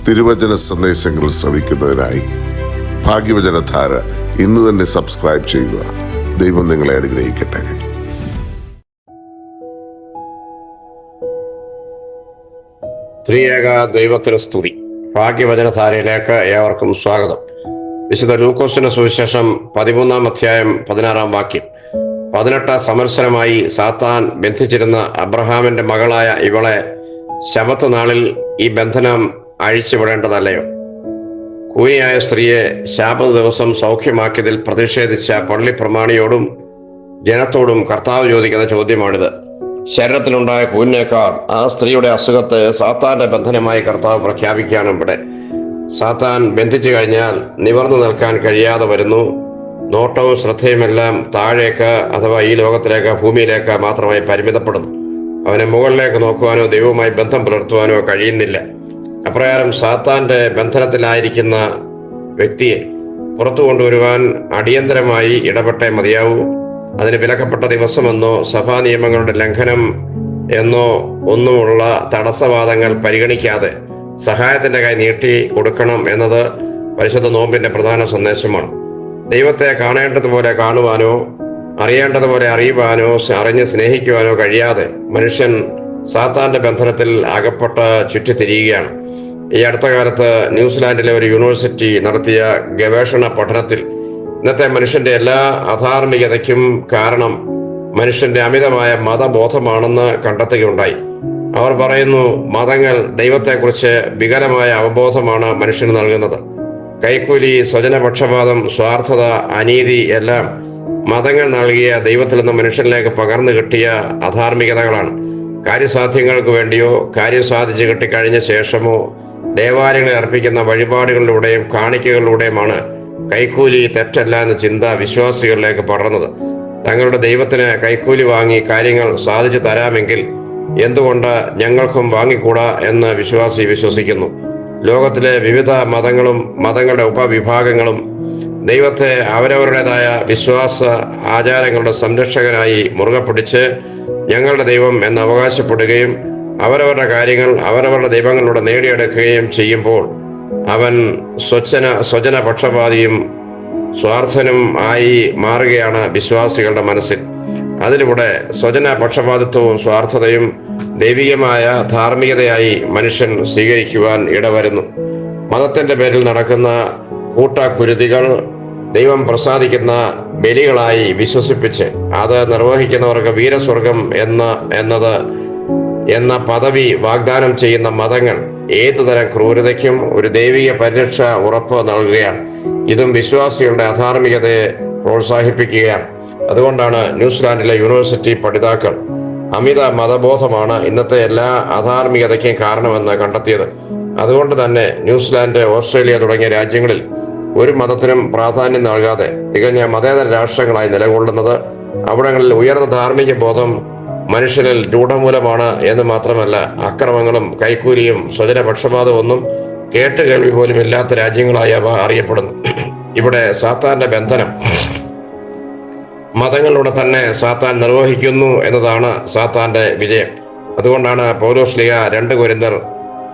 തിരുവചന സന്ദേശങ്ങൾ ശ്രവിക്കുന്നതിനായി ഭാഗ്യവചനധാര ഇന്ന് തന്നെ സബ്സ്ക്രൈബ് ചെയ്യുക. ദൈവം നിങ്ങളെ അനുഗ്രഹിക്കട്ടെ. ത്രിയേക ദൈവത്തിന് സ്തുതി. ഭാഗ്യവചനധാരയിലേക്ക് ഏവർക്കും സ്വാഗതം. വിശുദ്ധ ലൂക്കോസിന്റെ സുവിശേഷം 13 അധ്യായം 16 വാക്യം. 18 സംവത്സരമായി സാത്താൻ ബന്ധിച്ചിരുന്ന അബ്രഹാമിന്റെ മകളായ ഇവളെ ശബത്ത് നാളിൽ ഈ ബന്ധനം അഴിച്ചുവിടേണ്ടതല്ലയോ? കൂനിയായ സ്ത്രീയെ ശാബത്ത് ദിവസം സൗഖ്യമാക്കിയതിൽ പ്രതിഷേധിച്ച പള്ളി പ്രമാണിയോടും ജനത്തോടും കർത്താവ് ചോദിക്കുന്ന ചോദ്യമാണിത്. ശരീരത്തിലുണ്ടായ കൂനിനേക്കാൾ ആ സ്ത്രീയുടെ അസുഖത്തെ സാത്താന്റെ ബന്ധനമായി കർത്താവ് പ്രഖ്യാപിക്കുകയാണ് ഇവിടെ. സാത്താൻ ബന്ധിച്ചു കഴിഞ്ഞാൽ നിവർന്നു നിൽക്കാൻ കഴിയാതെ വരുന്നു. നോട്ടവും ശ്രദ്ധയുമെല്ലാം താഴേക്ക്, അഥവാ ഈ ലോകത്തിലേക്ക്, ഭൂമിയിലേക്ക് മാത്രമായി പരിമിതപ്പെടുന്നു. അവനെ മുകളിലേക്ക് നോക്കുവാനോ ദൈവവുമായി ബന്ധം പുലർത്തുവാനോ കഴിയുന്നില്ല. അപ്രകാരം സാത്താന്റെ ബന്ധനത്തിലായിരിക്കുന്ന വ്യക്തിയെ പുറത്തു കൊണ്ടുവരുവാൻ അടിയന്തരമായി ഇടപെട്ടേ മതിയാവൂ. അതിന് വിലക്കപ്പെട്ട ദിവസമെന്നോ സഭാ നിയമങ്ങളുടെ ലംഘനം എന്നോ ഒന്നുമുള്ള തടസ്സവാദങ്ങൾ പരിഗണിക്കാതെ സഹായത്തിന്റെ കൈ നീട്ടി കൊടുക്കണം എന്നത് പരിശുദ്ധ നോമ്പിന്റെ പ്രധാന സന്ദേശമാണ്. ദൈവത്തെ കാണേണ്ടതുപോലെ കാണുവാനോ അറിയേണ്ടതുപോലെ അറിയുവാനോ അറിഞ്ഞ് സ്നേഹിക്കുവാനോ കഴിയാതെ മനുഷ്യൻ സാത്താന്റെ ബന്ധനത്തിൽ അകപ്പെട്ട് ചുറ്റിത്തിരിയുകയാണ്. ഈ അടുത്ത കാലത്ത് ന്യൂസിലാൻഡിലെ ഒരു യൂണിവേഴ്സിറ്റി നടത്തിയ ഗവേഷണ പഠനത്തിൽ ഇന്നത്തെ മനുഷ്യന്റെ എല്ലാ അധാർമികതയ്ക്കും കാരണം മനുഷ്യന്റെ അമിതമായ മതബോധമാണെന്ന് കണ്ടെത്തുകയുണ്ടായി. അവർ പറയുന്നു, മതങ്ങൾ ദൈവത്തെക്കുറിച്ച് വികലമായ അവബോധമാണ് മനുഷ്യന് നൽകുന്നത്. കൈക്കൂലി, സ്വജനപക്ഷപാതം, സ്വാർത്ഥത, അനീതി എല്ലാം മതങ്ങൾ നൽകിയ ദൈവത്തിൽ നിന്ന് മനുഷ്യനിലേക്ക് പകർന്നു കിട്ടിയ അധാർമികതകളാണ്. കാര്യസാധ്യങ്ങൾക്ക് വേണ്ടിയോ കാര്യം സാധിച്ചു കിട്ടിക്കഴിഞ്ഞ ശേഷമോ ദേവാലയങ്ങളിൽ അർപ്പിക്കുന്ന വഴിപാടുകളിലൂടെയും കാണിക്കകളിലൂടെയുമാണ് കൈക്കൂലി തെറ്റല്ല എന്ന ചിന്ത വിശ്വാസികളിലേക്ക് പടർന്നത്. തങ്ങളുടെ ദൈവത്തിന് കൈക്കൂലി വാങ്ങി കാര്യങ്ങൾ സാധിച്ചു തരാമെങ്കിൽ എന്തുകൊണ്ട് ഞങ്ങൾക്കും വാങ്ങിക്കൂടാ എന്ന് വിശ്വാസി വിശ്വസിക്കുന്നു. ലോകത്തിലെ വിവിധ മതങ്ങളും മതങ്ങളുടെ ഉപവിഭാഗങ്ങളും ദൈവത്തെ അവരവരുടേതായ വിശ്വാസ ആചാരങ്ങളുടെ സംരക്ഷകനായി മുറുകെ പിടിച്ച് ഞങ്ങളുടെ ദൈവം എന്ന് അവകാശപ്പെടുകയും അവരവരുടെ കാര്യങ്ങൾ അവരവരുടെ ദൈവങ്ങളിലൂടെ നേടിയെടുക്കുകയും ചെയ്യുമ്പോൾ അവൻ സ്വജനപക്ഷപാതിയും സ്വാർത്ഥനും ആയി മാറുകയാണ് വിശ്വാസികളുടെ മനസ്സിൽ. അതിലൂടെ സ്വജനപക്ഷപാതിത്വവും സ്വാർത്ഥതയും ദൈവികമായ ധാർമ്മികതയായി മനുഷ്യൻ സ്വീകരിക്കുവാൻ ഇടവരുന്നു. മതത്തിന്റെ പേരിൽ നടക്കുന്ന കൂട്ടക്കുരുതികൾ ദൈവം പ്രസാദിക്കുന്ന ബലികളായി വിശ്വസിപ്പിച്ച് അത് നിർവഹിക്കുന്നവർക്ക് വീരസ്വർഗം എന്ന പദവി വാഗ്ദാനം ചെയ്യുന്ന മതങ്ങൾ ഏതുതരം ക്രൂരതയ്ക്കും ഒരു ദൈവിക പരിരക്ഷ ഉറപ്പ് നൽകുകയാണ്. ഇതും വിശ്വാസികളുടെ അധാർമികതയെ പ്രോത്സാഹിപ്പിക്കുകയാണ്. അതുകൊണ്ടാണ് ന്യൂസിലാൻഡിലെ യൂണിവേഴ്സിറ്റി പഠിതാക്കൾ അമിത മതബോധമാണ് ഇന്നത്തെ എല്ലാ അധാർമികതയ്ക്കും കാരണമെന്ന് കണ്ടെത്തിയത്. അതുകൊണ്ട് തന്നെ ന്യൂസിലാൻഡ്, ഓസ്ട്രേലിയ തുടങ്ങിയ രാജ്യങ്ങളിൽ ഒരു മതത്തിനും പ്രാധാന്യം നൽകാതെ തികഞ്ഞ മതേതര രാഷ്ട്രങ്ങളായി നിലകൊള്ളുന്നത് അവിടങ്ങളിൽ ഉയർന്ന ധാർമ്മിക ബോധം മനുഷ്യരിൽ രൂഢമൂലമാണ് എന്ന് മാത്രമല്ല, അക്രമങ്ങളും കൈക്കൂലിയും സ്വജനപക്ഷപാതവും ഒന്നും കേട്ടുകേൾവി പോലും ഇല്ലാത്ത രാജ്യങ്ങളായി അവ അറിയപ്പെടുന്നു. ഇവിടെ സാത്താന്റെ ബന്ധനം മതങ്ങളിലൂടെ തന്നെ സാത്താൻ നിർവഹിക്കുന്നു എന്നതാണ് സാത്താന്റെ വിജയം. അതുകൊണ്ടാണ് പൗലോസ്ലീഹ 2 കൊരിന്ത്യർ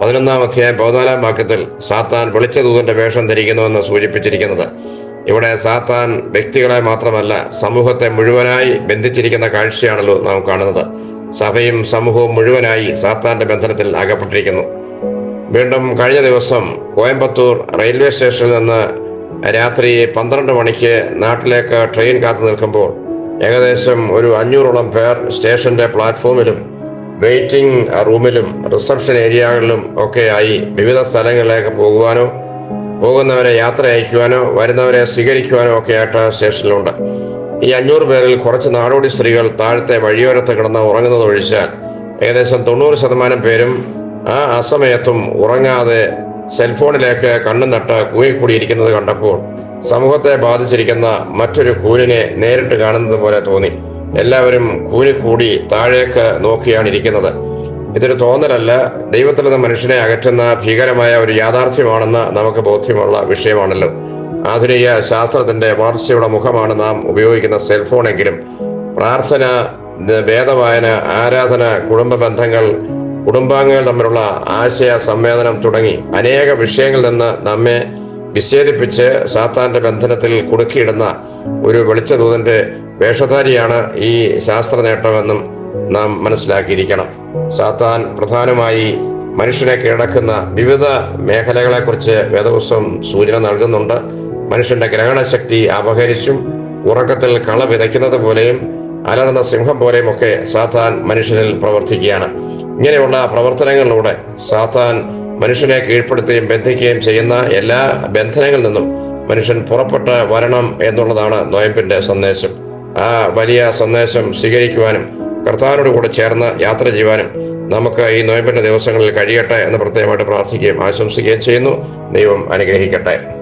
11 അധ്യായം 14 വാക്യത്തിൽ സാത്താൻ വെളിച്ചദൂതന്റെ വേഷം ധരിക്കുന്നുവെന്ന് സൂചിപ്പിച്ചിരിക്കുന്നത്. ഇവിടെ സാത്താൻ വ്യക്തികളെ മാത്രമല്ല സമൂഹത്തെ മുഴുവനായി ബന്ധിച്ചിരിക്കുന്ന കാഴ്ചയാണല്ലോ നാം കാണുന്നത്. സഭയും സമൂഹവും മുഴുവനായി സാത്താന്റെ ബന്ധനത്തിൽ അകപ്പെട്ടിരിക്കുന്നു. വീണ്ടും കഴിഞ്ഞ ദിവസം കോയമ്പത്തൂർ റെയിൽവേ സ്റ്റേഷനിൽ നിന്ന് രാത്രി 12 മണിക്ക് നാട്ടിലേക്ക് ട്രെയിൻ കാത്തു നിൽക്കുമ്പോൾ ഏകദേശം ഒരു 500ഓളം പേർ സ്റ്റേഷന്റെ പ്ലാറ്റ്ഫോമിലും വെയിറ്റിംഗ് റൂമിലും റിസപ്ഷൻ ഏരിയകളിലും ഒക്കെയായി വിവിധ സ്ഥലങ്ങളിലേക്ക് പോകുന്നവരെ യാത്ര അയക്കുവാനോ വരുന്നവരെ സ്വീകരിക്കുവാനോ ഒക്കെ ആയിട്ട് സ്റ്റേഷനിലുണ്ട്. ഈ 500 പേരിൽ കുറച്ച് നാടോടി സ്ത്രീകൾ താഴത്തെ വഴിയോരത്ത് കിടന്ന് ഉറങ്ങുന്നത് ഒഴിച്ചാൽ ഏകദേശം 90% പേരും ആ അസമയത്തും ഉറങ്ങാതെ സെൽഫോണിലേക്ക് കണ്ണു നട്ട് കൂടിയിരിക്കുന്നത് കണ്ടപ്പോൾ സമൂഹത്തെ ബാധിച്ചിരിക്കുന്ന മറ്റൊരു കൂനിനെ നേരിട്ട് കാണുന്നത് പോലെ തോന്നി. എല്ലാവരും കൂടി താഴേക്ക് നോക്കിയാണ് ഇരിക്കുന്നത്. ഇതൊരു തോന്നലല്ല, ദൈവത്തിൽ നിന്ന് മനുഷ്യനെ അകറ്റുന്ന ഭീകരമായ ഒരു യാഥാർത്ഥ്യമാണെന്ന് നമുക്ക് ബോധ്യമുള്ള വിഷയമാണല്ലോ. ആധുനിക ശാസ്ത്രത്തിന്റെ വളർച്ചയുടെ മുഖമാണ് നാം ഉപയോഗിക്കുന്ന സെൽഫോണെങ്കിലും പ്രാർത്ഥന, വേദവായന, ആരാധന, കുടുംബ ബന്ധങ്ങൾ, കുടുംബാംഗങ്ങൾ തമ്മിലുള്ള ആശയ സംവേദനം തുടങ്ങി അനേക വിഷയങ്ങളിൽ നിന്ന് നമ്മെ വിച്ഛേദിപ്പിച്ച് സാത്താന്റെ ബന്ധനത്തിൽ കുടുക്കിയിടുന്ന ഒരു വെളിച്ചദൂതന്റെ വേഷധാരിയാണ് ഈ ശാസ്ത്ര നേട്ടമെന്നും നാം മനസ്സിലാക്കിയിരിക്കണം. സാത്താൻ പ്രധാനമായി മനുഷ്യനെ കീഴടക്കുന്ന വിവിധ മേഖലകളെക്കുറിച്ച് വേദപുസ്തകം സൂചന നൽകുന്നുണ്ട്. മനുഷ്യന്റെ ഗ്രഹണശക്തി അപഹരിച്ചും ഉറക്കത്തിൽ കള വിതയ്ക്കുന്നത് പോലെയും അലർന്ന സിംഹം പോലെയും ഒക്കെ സാത്താൻ മനുഷ്യനിൽ പ്രവർത്തിക്കുകയാണ്. ഇങ്ങനെയുള്ള പ്രവർത്തനങ്ങളിലൂടെ സാത്താൻ മനുഷ്യനെ കീഴ്പ്പെടുത്തുകയും ബന്ധിക്കുകയും ചെയ്യുന്ന എല്ലാ ബന്ധനങ്ങളിൽ നിന്നും മനുഷ്യൻ പുറപ്പെട്ട് വരണം എന്നുള്ളതാണ് നോയമ്പിന്റെ സന്ദേശം. ആ വലിയ സന്ദേശം സ്വീകരിക്കുവാനും കർത്താവിനോട് കൂടെ ചേർന്ന് യാത്ര ചെയ്യുവാനും നമുക്ക് ഈ നോയമ്പിന്റെ ദിവസങ്ങളിൽ കഴിയട്ടെ എന്ന് പ്രത്യേകമായിട്ട് പ്രാർത്ഥിക്കുകയും ആശംസിക്കുകയും ചെയ്യുന്നു. ദൈവം അനുഗ്രഹിക്കട്ടെ.